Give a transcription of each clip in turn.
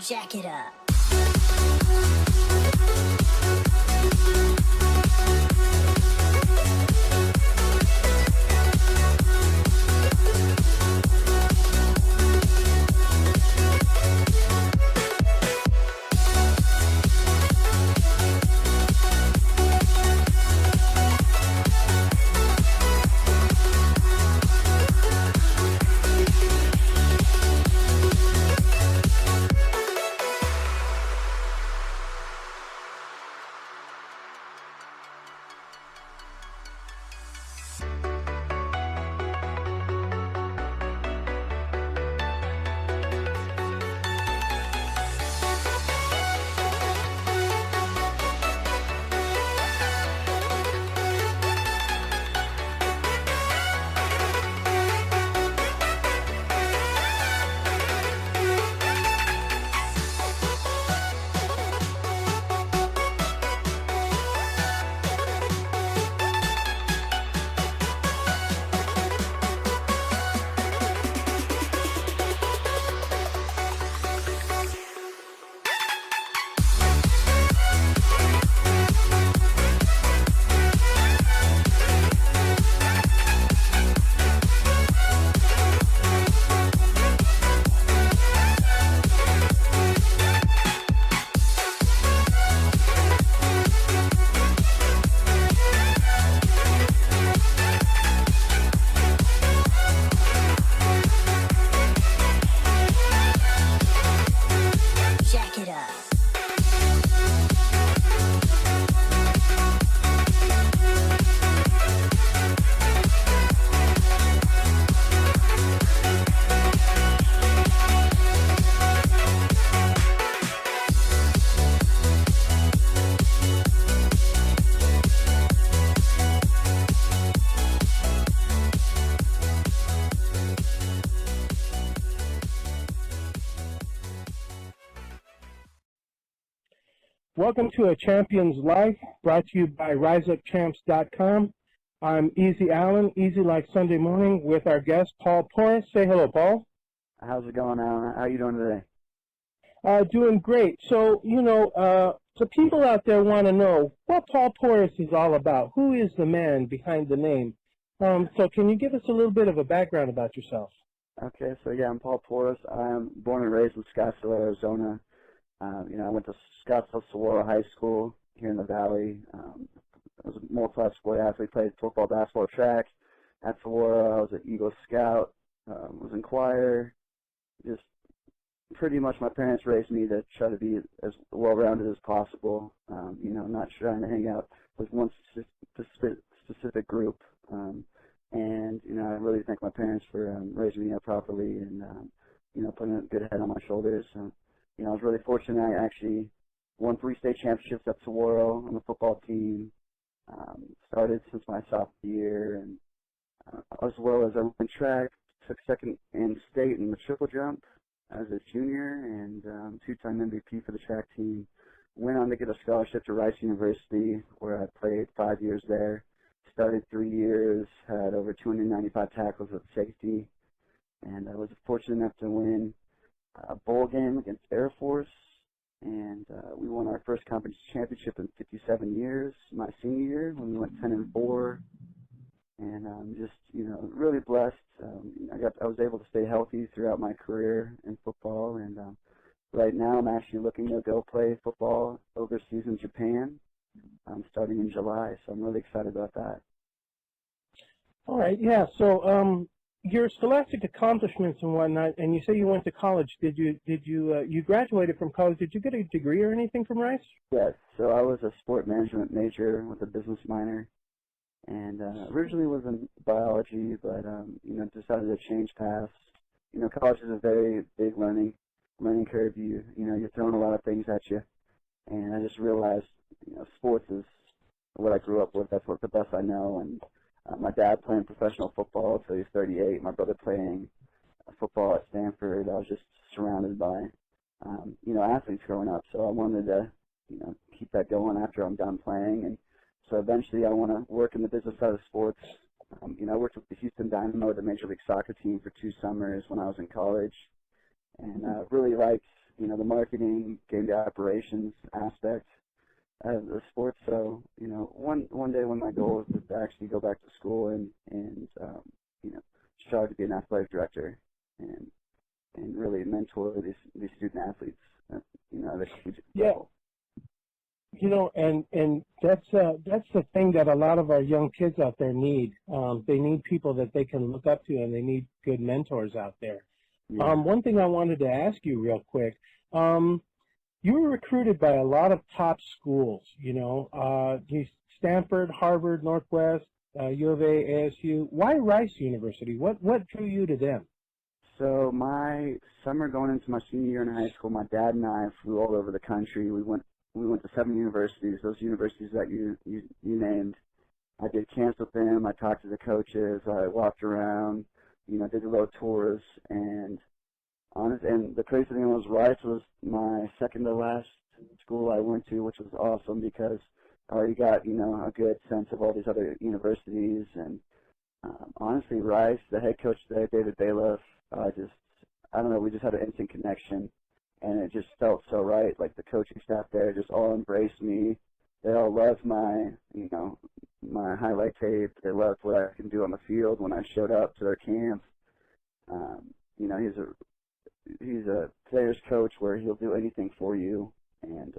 Jack it up. Welcome to A Champion's Life, brought to you by RiseUpChamps.com. I'm Easy Allen, Easy Like Sunday Morning, with our guest, Paul Porras. Say hello, Paul. How's it going, Alan? How are you doing today? Doing great. So, the people out there want to know what Paul Porras is all about. Who is the man behind the name? So can you give us a little bit of a background about yourself? Okay, so yeah, I'm Paul Porras. I'm born and raised in Scottsdale, Arizona. I went to Scottsdale Saguaro High School here in the Valley. I was a multi-sport athlete, played football, basketball, track. At Saguaro, I was an Eagle Scout, was in choir. Just pretty much my parents raised me to try to be as well-rounded as possible, not trying to hang out with one specific group. I really thank my parents for raising me up properly and, putting a good head on my shoulders. I was really fortunate. I actually won 3 state championships at Saguaro on the football team. Started since my sophomore year, and as well as I ran track, took second in state in the triple jump as a junior, and 2-time MVP for the track team. Went on to get a scholarship to Rice University, where I played 5 years there. Started 3 years, had over 295 tackles at safety, and I was fortunate enough to win a bowl game against Air Force, and we won our first conference championship in 57 years, my senior year, when we went 10-4, and just, really blessed. I was able to stay healthy throughout my career in football, and right now I'm actually looking to go play football overseas in Japan, starting in July, so I'm really excited about that. All right, yeah, so your scholastic accomplishments and whatnot, and you say you went to college. You graduated from college? Did you get a degree or anything from Rice? Yes. So I was a sport management major with a business minor, and originally was in biology, but decided to change paths. College is a very big learning curve. You're throwing a lot of things at you, and I just realized sports is what I grew up with. That's what the best I know, and my dad playing professional football until he was 38. My brother playing football at Stanford. I was just surrounded by, athletes growing up. So I wanted to, keep that going after I'm done playing. And so eventually I want to work in the business side of sports. I worked with the Houston Dynamo, the Major League Soccer team, for 2 summers when I was in college. And really liked the marketing, game day operations aspect of the sport. So, one day when my goal is to actually go back to school and strive to be an athletic director and really mentor these student athletes, at a collegiate level. And that's the thing that a lot of our young kids out there need. They need people that they can look up to, and they need good mentors out there. Yeah. One thing I wanted to ask you real quick, you were recruited by a lot of top schools, Stanford, Harvard, Northwest, U of A, ASU. Why Rice University? What drew you to them? So my summer going into my senior year in high school, my dad and I flew all over the country. We went to 7 universities, those universities that you named. I did camps with them. I talked to the coaches. I walked around, did the road tours. And the crazy thing was Rice was my second to last school I went to, which was awesome because I already got, a good sense of all these other universities. And honestly, Rice, the head coach there, David Bailiff, I don't know, we just had an instant connection. And it just felt so right. Like the coaching staff there just all embraced me. They all loved my highlight tape. They loved what I can do on the field when I showed up to their camp. He's a player's coach where he'll do anything for you. And,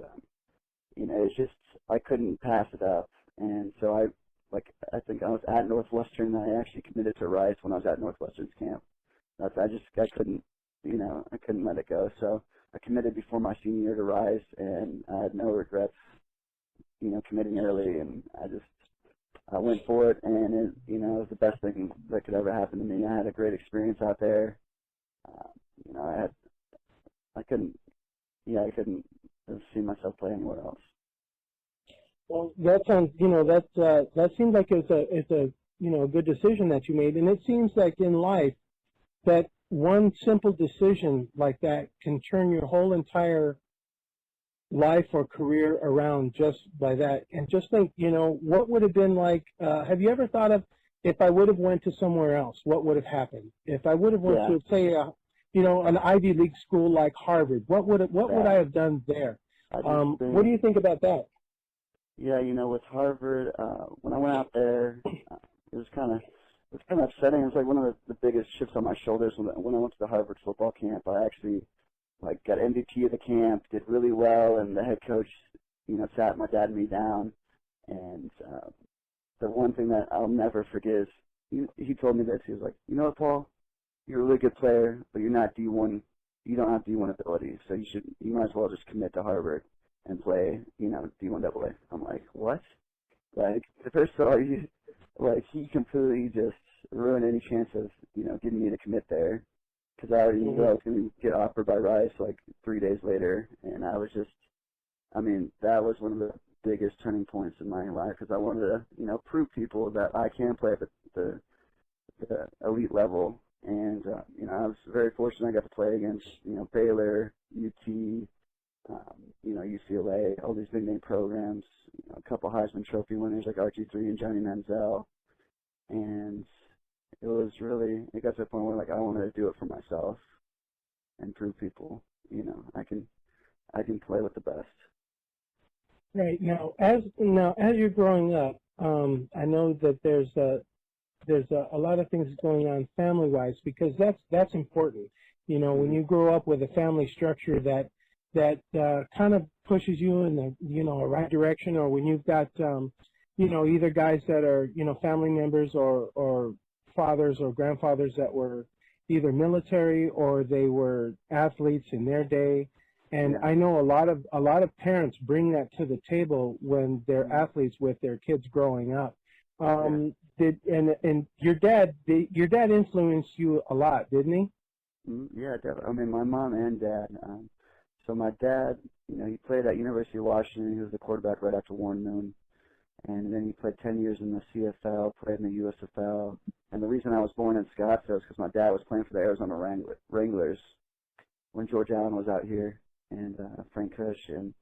it's just, I couldn't pass it up. And so I think I was at Northwestern. I actually committed to Rice when I was at Northwestern's camp. I couldn't, I couldn't let it go. So I committed before my senior year to Rice, and I had no regrets, committing early, and I went for it, and it was the best thing that could ever happen to me. I had a great experience out there. I couldn't see myself play anywhere else. Well, that sounds, that seems like it's a good decision that you made, and it seems like in life that one simple decision like that can turn your whole entire life or career around just by that. And just think, what would have been like, have you ever thought of, if I would have went to somewhere else, what would have happened? If I would have went to, say, an Ivy League school like Harvard, what would I have done there? What do you think about that? Yeah, with Harvard, when I went out there, it was kind of upsetting. It was like one of the biggest chips on my shoulders when I went to the Harvard football camp. I actually got MVP of the camp, did really well, and the head coach, sat my dad and me down. And the one thing that I'll never forget is he told me this. He was like, "You know what, Paul? You're a really good player, but you're not D1. You don't have D1 ability, so you might as well just commit to Harvard and play, D1 AA." I'm like, what? First of all, he completely just ruined any chance of, getting me to commit there, because I already knew I was going to get offered by Rice 3 days later, and I was just, that was one of the biggest turning points in my life, because I wanted to, prove people that I can play at the elite level, and, I was very fortunate I got to play against, Baylor, UT, UCLA, all these big name programs, a couple Heisman Trophy winners like RG3 and Johnny Manziel, and it got to a point where I wanted to do it for myself and prove people, I can play with the best. Right. Now as you're growing up, I know that there's a lot of things going on family-wise, because that's important. When you grow up with a family structure that kind of pushes you in the a right direction, or when you've got either guys that are family members or fathers or grandfathers that were either military or they were athletes in their day, and I know a lot of parents bring that to the table when they're athletes with their kids growing up. And your dad influenced you a lot, didn't he? Yeah, definitely. My mom and dad. So my dad, he played at University of Washington. He was the quarterback right after Warren Moon. And then he played 10 years in the CFL, played in the USFL. And the reason I was born in Scottsdale is because my dad was playing for the Arizona Wranglers when George Allen was out here, and Frank Kush. And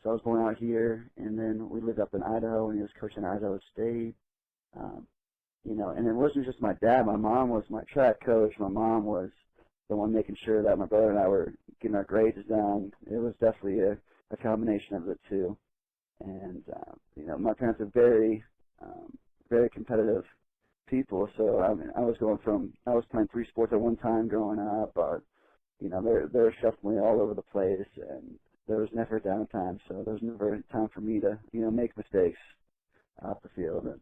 so I was born out here, and then we lived up in Idaho, and he was coaching Idaho State. And it wasn't just my dad. My mom was my track coach. My mom was the one making sure that my brother and I were getting our grades down. It was definitely a combination of the two. And my parents are very competitive people. So I mean, I was playing 3 sports at one time growing up, but they're shuffling all over the place, and there was never downtime. So there was never time for me to make mistakes off the field. And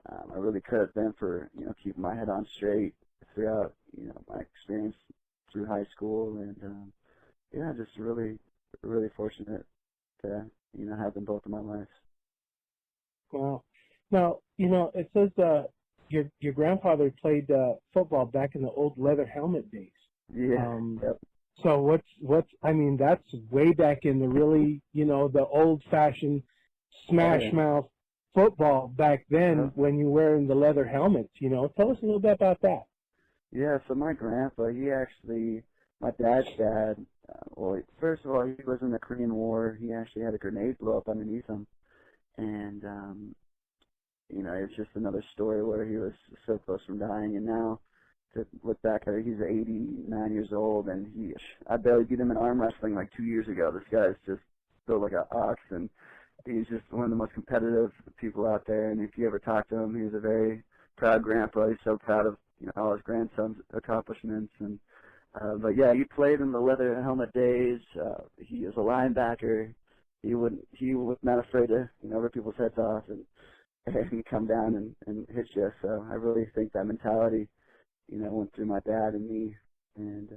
I really credit them for keeping my head on straight throughout my experience through high school, and just really fortunate to have them both in my life. Wow. Now, it says your grandfather played football back in the old leather helmet days. Yeah. Yep. So I mean, that's way back in the really, the old-fashioned smash mouth football back then when you were wearing the leather helmets. Tell us a little bit about that. Yeah. So my grandpa, my dad's dad. Well, first of all, he was in the Korean War. He actually had a grenade blow up underneath him, and it's just another story where he was so close from dying, and now to look back at it, he's 89 years old, and I barely beat him in arm wrestling like 2 years ago. This guy's just built like an ox, and he's just one of the most competitive people out there. And if you ever talk to him, he's a very proud grandpa. He's so proud of all his grandson's accomplishments. And but yeah, he played in the leather helmet days. He was a linebacker. He was not afraid to rip people's heads off and come down and hit you. So I really think that mentality went through my dad and me, and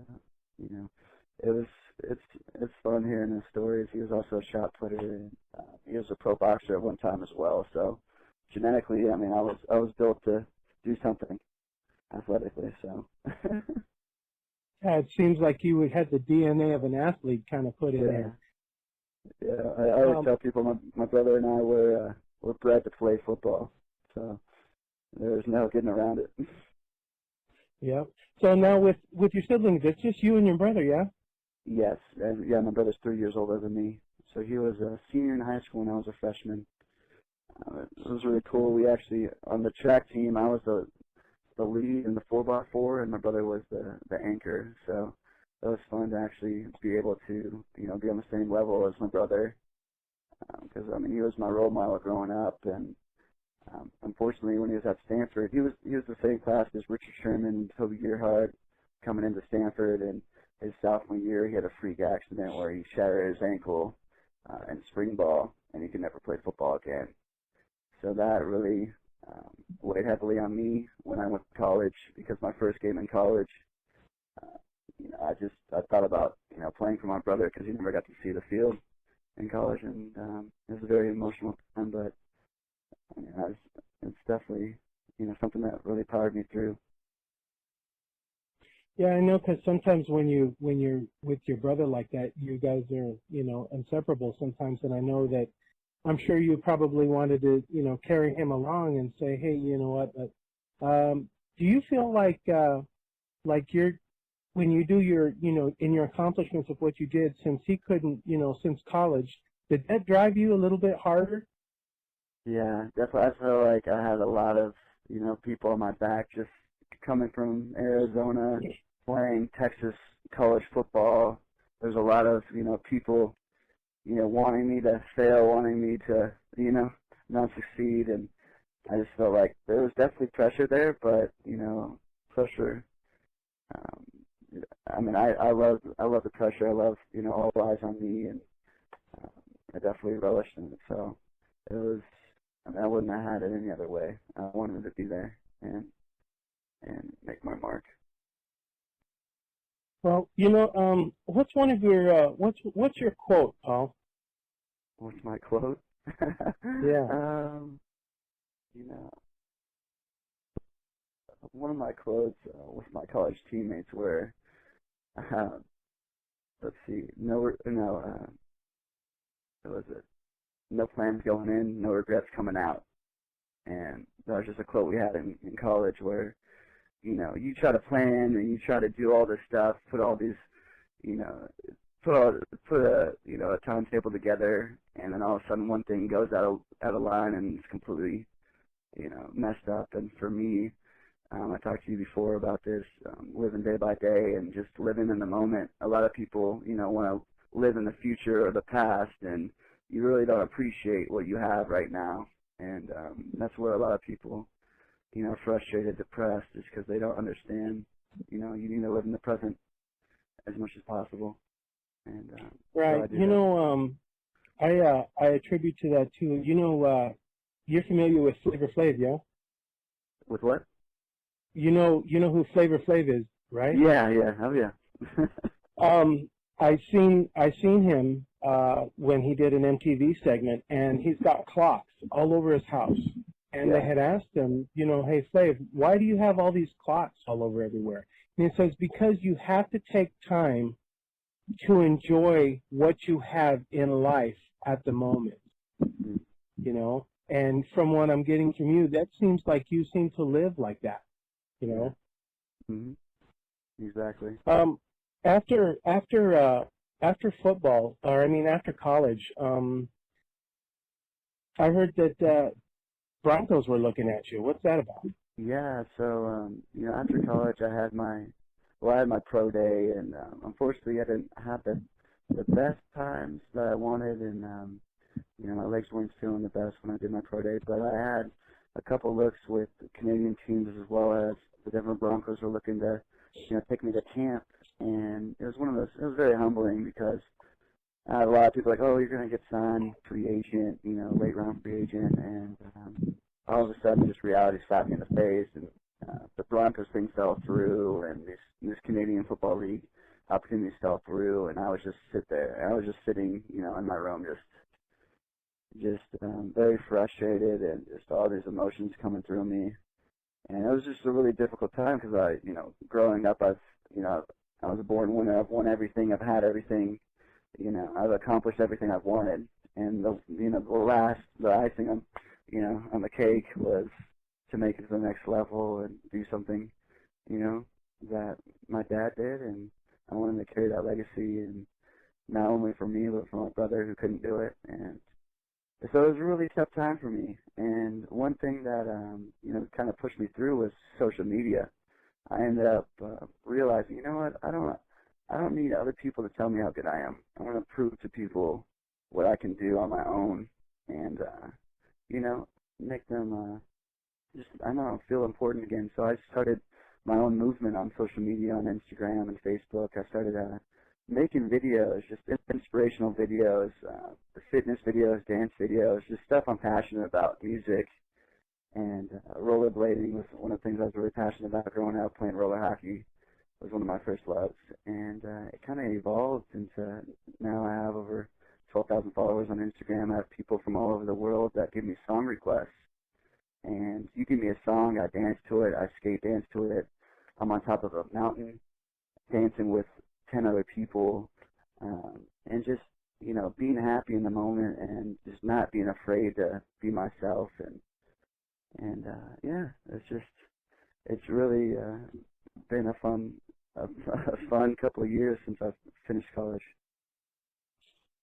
it's fun hearing his stories. He was also a shot putter, and he was a pro boxer at one time as well. So genetically, I mean, I was built to do something athletically. So Yeah, it seems like you had the DNA of an athlete kind of put in there. Yeah, I always tell people my brother and I were bred to play football, so there's no getting around it. Yeah. So now with your siblings, it's just you and your brother, yeah? Yes, and my brother's 3 years older than me. So he was a senior in high school and I was a freshman. It was really cool. We actually, on the track team, I was the lead in the 4x4, and my brother was the anchor. So it was fun to actually be able to, be on the same level as my brother. Because he was my role model growing up, and unfortunately, when he was at Stanford, he was the same class as Richard Sherman and Toby Gerhardt coming into Stanford, and his sophomore year, he had a freak accident where he shattered his ankle in spring ball, and he could never play football again. So that really weighed heavily on me when I went to college, because my first game in college, I thought about playing for my brother because he never got to see the field in college, and it was a very emotional time, but it's definitely something that really powered me through. Yeah, I know, because sometimes when you're with your brother like that, you guys are inseparable sometimes, and I know that I'm sure you probably wanted to carry him along and say, hey, you know what? But do you feel like you're when you do your in your accomplishments of what you did, since he couldn't since college, did that drive you a little bit harder? Yeah, definitely. I feel like I had a lot of people on my back, just coming from Arizona, playing Texas college football. There's a lot of people wanting me to fail, wanting me to not succeed, and I just felt like there was definitely pressure there, but pressure. I love the pressure. I love all eyes on me, and I definitely relished in it. So it was. I wouldn't have had it any other way. I wanted to be there and make my mark. Well, what's one of your what's your quote, Paul? What's my quote? Yeah. One of my quotes with my college teammates were, let's see, what was it? No plans going in, no regrets coming out. And that was just a quote we had in college where, you try to plan and you try to do all this stuff, put all these, put a timetable together, and then all of a sudden one thing goes out of line and it's completely, messed up. And for me, I talked to you before about this, living day by day and just living in the moment. A lot of people, want to live in the future or the past, and you really don't appreciate what you have right now. And that's where a lot of people, are frustrated, depressed, is because they don't understand. You need to live in the present as much as possible. And Right. so I do that. I attribute to that too. You're familiar with Flavor Flav, yeah? With what? You know who Flavor Flav is, right? Yeah, oh yeah. I seen him when he did an MTV segment, and he's got clocks all over his house. And Yeah. they had asked him, hey Flav, why do you have all these clocks all over everywhere? And he says, because you have to take time to enjoy what you have in life at the moment, And from what I'm getting from you, that seems like you seem to live like that, Yeah. Exactly. After football, or I mean after college, I heard that Broncos were looking at you. What's that about? Yeah, so after college I had my pro day, and unfortunately I didn't have the best times that I wanted, and my legs weren't feeling the best when I did my pro day, but I had a couple looks with Canadian teams, as well as the Denver Broncos were looking to take me to camp, and it was it was very humbling, because I had a lot of people like, oh, you're going to get signed, free agent, late round free agent, and all of a sudden just reality slapped me in the face, and the Broncos thing fell through, and this Canadian Football League opportunities fell through, and I was just sitting, in my room, just very frustrated, and just all these emotions coming through me. And it was just a really difficult time, because growing up, I was a born winner. I've won everything. I've had everything. I've accomplished everything I've wanted. And the icing on the cake was to make it to the next level and do something, that my dad did. And I wanted to carry that legacy, and not only for me, but for my brother who couldn't do it. And so it was a really tough time for me. And one thing that, kind of pushed me through was social media. I ended up realizing, what, I don't need other people to tell me how good I am. I want to prove to people what I can do on my own, and, make them feel important again. So I started my own movement on social media, on Instagram and Facebook. I started making videos, just inspirational videos, fitness videos, dance videos, just stuff I'm passionate about, music, and rollerblading was one of the things I was really passionate about growing up. Playing roller hockey was one of my first loves, and it kind of evolved into, now I have over 12,000 followers on Instagram. I have people from all over the world that give me song requests, and you give me a song, I dance to it, I skate dance to it. I'm on top of a mountain dancing with 10 other people, and just, being happy in the moment, and just not being afraid to be myself. And yeah, it's really been a fun couple of years since I've finished college.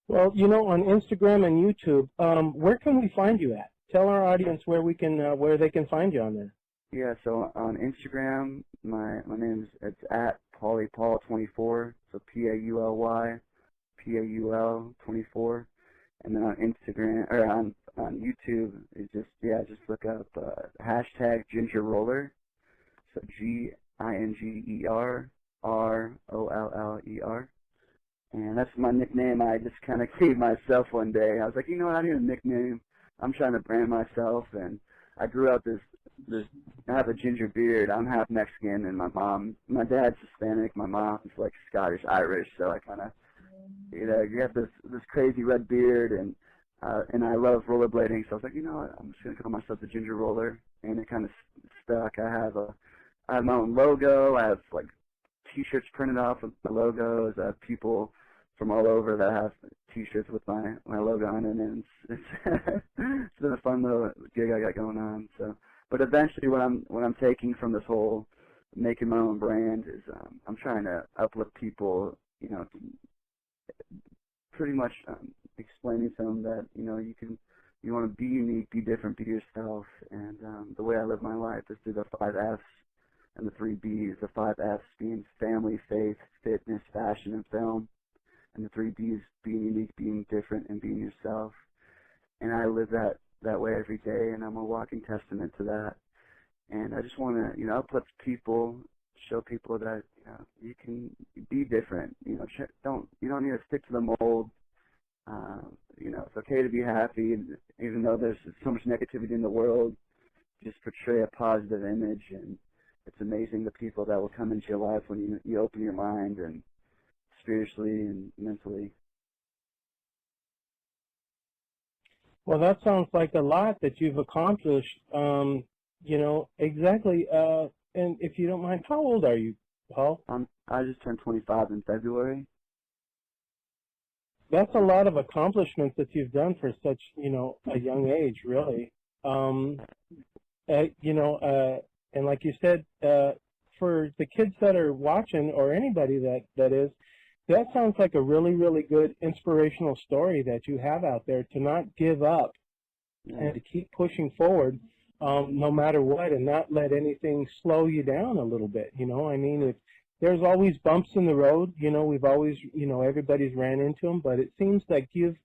Well, on Instagram and YouTube, where can we find you at? Tell our audience where they can find you on there. Yeah, so on Instagram, my name's it's at PaulyPaul24, so PAUL24, and then on Instagram or on YouTube, it's just look up hashtag Ginger Roller, so GingerRoller, and that's my nickname. I just kind of gave myself one day. I was like, what, I need a nickname. I'm trying to brand myself, and I grew up I have a ginger beard. I'm half Mexican, and my dad's Hispanic. My mom's like Scottish Irish, so I kind of, you have this crazy red beard, and I love rollerblading. So I was like, what, I'm just gonna call myself the Ginger Roller, and it kind of stuck. I have my own logo. I have like T-shirts printed off with my logos. I have people from all over that have T-shirts with my logo on it, and it's been a fun little gig I got going on. So, but eventually, what I'm taking from this whole making my own brand is I'm trying to uplift people. Pretty much explaining to them that you want to be unique, be different, be yourself, and the way I live my life is through the 5 F's. and the 3 B's, the 5 F's being family, faith, fitness, fashion, and film, and the 3 B's being unique, being different, and being yourself. And I live that way every day, and I'm a walking testament to that. And I just want to, uplift people, show people that you can be different. You don't need to stick to the mold. It's okay to be happy, even though there's so much negativity in the world. Just portray a positive image, and it's amazing the people that will come into your life when you open your mind, and spiritually and mentally. Well, that sounds like a lot that you've accomplished. Exactly. And if you don't mind, how old are you, Paul? I just turned 25 in February. That's a lot of accomplishments that you've done for such, a young age, really. And like you said, for the kids that are watching, or anybody that sounds like a really, really good inspirational story that you have out there, to not give up and to keep pushing forward, no matter what, and not let anything slow you down a little bit. If there's always bumps in the road, we've always, everybody's ran into them, but it seems like you've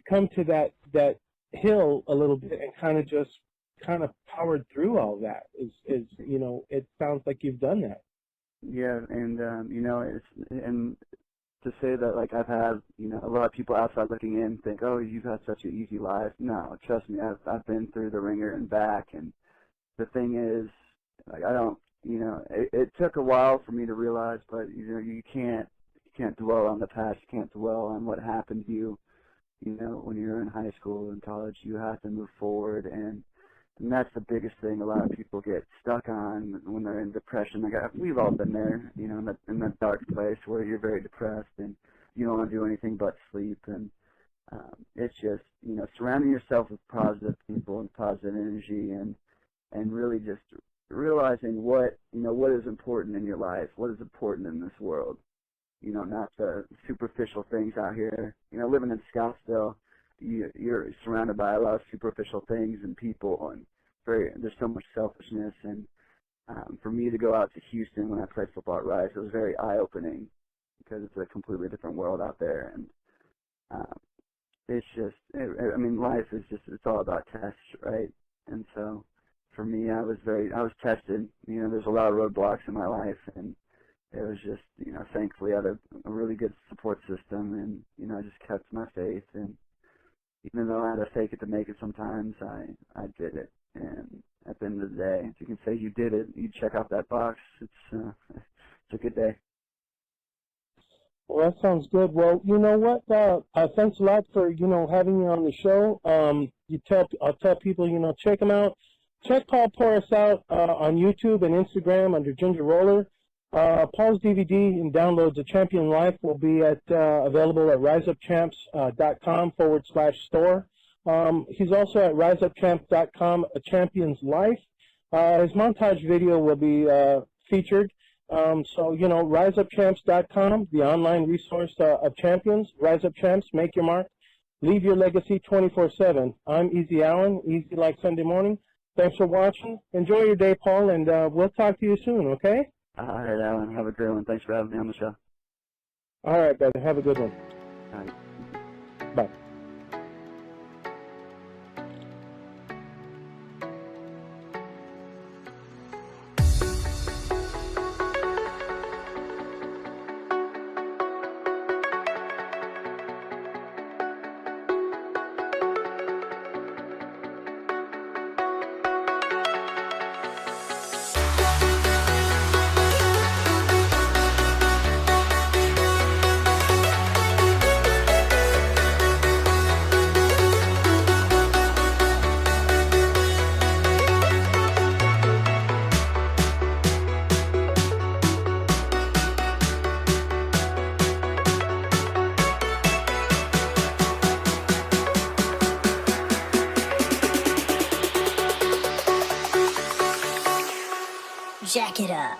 come to that hill a little bit and kind of powered through all that. It sounds like you've done that. Yeah, and and to say that, like, I've had, a lot of people outside looking in think, oh, you've had such an easy life. No, trust me, I've been through the ringer and back. And the thing is, like, I don't, it took a while for me to realize, but you can't dwell on the past. You can't dwell on what happened to you. When you're in high school and college, you have to move forward, and that's the biggest thing a lot of people get stuck on when they're in depression. We've all been there, in that dark place where you're very depressed and you don't want to do anything but sleep. And it's just, surrounding yourself with positive people and positive energy, and really just realizing what is important in your life, what is important in this world. Not the superficial things out here. Living in Scottsdale, you're surrounded by a lot of superficial things and people, and there's so much selfishness. And for me to go out to Houston when I played football at Rice, it was very eye-opening, because it's a completely different world out there. And it's just, life is just, it's all about tests, right? And so for me, I was tested. There's a lot of roadblocks in my life, and it was just, thankfully I had a really good support system, and, I just kept my faith. And even though I had to fake it to make it sometimes, I did it. And at the end of the day, if you can say you did it, you check off that box, it's a good day. Well, that sounds good. Well, you know what? Thanks a lot for, having me on the show. I'll tell people, check them out. Check Paul Porras out on YouTube and Instagram under Ginger Roller. Paul's DVD and downloads of Champion Life will be available at riseupchamps.com/store. He's also at riseupchamps.com, A Champion's Life. His montage video will be featured. riseupchamps.com, the online resource of champions. Rise Up Champs, make your mark. Leave your legacy 24/7. I'm Easy Allen, easy like Sunday morning. Thanks for watching. Enjoy your day, Paul, and we'll talk to you soon, okay? All right, Alan. Have a great one. Thanks for having me on the show. All right, brother. Have a good one. All right. Bye. Jack it up.